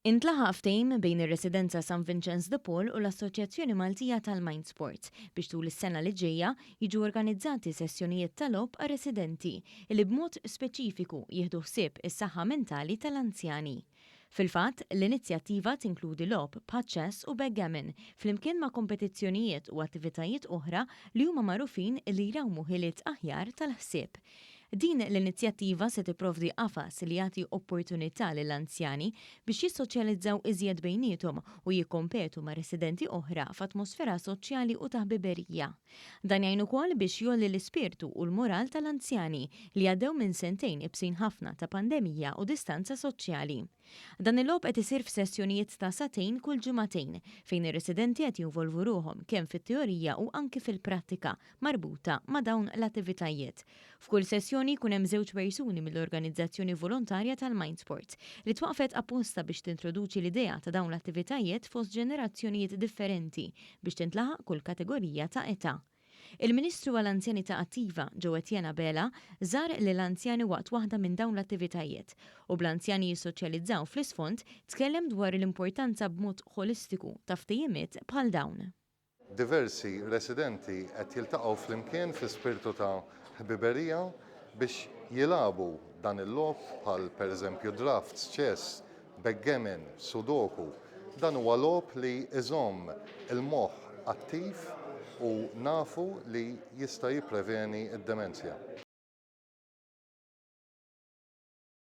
Intlaħaq ftehim bejn ir-Residenza San Vincenz de Paul u l-Assoċjazzjoni Maltija tal-Mind Sports biex tul is-sena li ġejja jiġu organizzati sessjonijiet tal-logħob għar residenti li b'mod speċifiku jieħdu ħsieb is-saħħa mentali tal-anzjani. Fil-fatt, l-inizjattiva tinkludi logħob b'aċċess u backgammon flimkien ma' kompetizzjonijiet u attivitajiet oħra li huma magħrufin li jrawmu ħiliet aħjar tal-ħsieb. Din l-inizjattiva se tipprovdi qafas li jagħti opportunità lill-anzjani biex jissoċjalizzaw iżjed bejniethom u jikkompetu ma' residenti oħra f'atmosfera soċjali u ta' ħbiberija. Dan jgħin ukoll biex jolli l-ispirtu u l-moral tal-anzjani li għaddew minn sentejn ibsin ħafna ta' pandemija u distanza soċjali. Dan il-logħob qed isir f'sessjonijiet ta' satejn kull ġimagħtejn fejn ir-residenti qed jinvolvu ruhom kemm fit-teorija u anke fil-prattika marbuta ma' dawn l-attivitajiet. F'kull sessjoni kun hemm żewġ persuni mill-organizzazzjoni volontarja tal-Mind Sports li twaqfet apposta biex tintroduċi l-idea ta' dawn l-attivitajiet fost ġenerazzjonijiet differenti biex tintlaħaq kull kategorija ta' età. Il-Ministru għall-Anzjanità Attiva Joe Etienne Bela żar lill-anzjani waqt waħda minn dawn l-attivitajiet u bl-anzjani jissoċjalizzaw fl-isfond tkellem dwar l-importanza b'mod holistiku ta' ftehimiet bħal dawn. Diversi residenti qed jiltaqgħu flimkien fi spirtu ta' ħbiberija biex jilagħbu dan il-logħob bħal pereżempju drafts, chess, backgammon, sudoku. Dan huwa logħob li iżomm il-moħħ attiv u nafu li jista' jippreveni d-demenzja.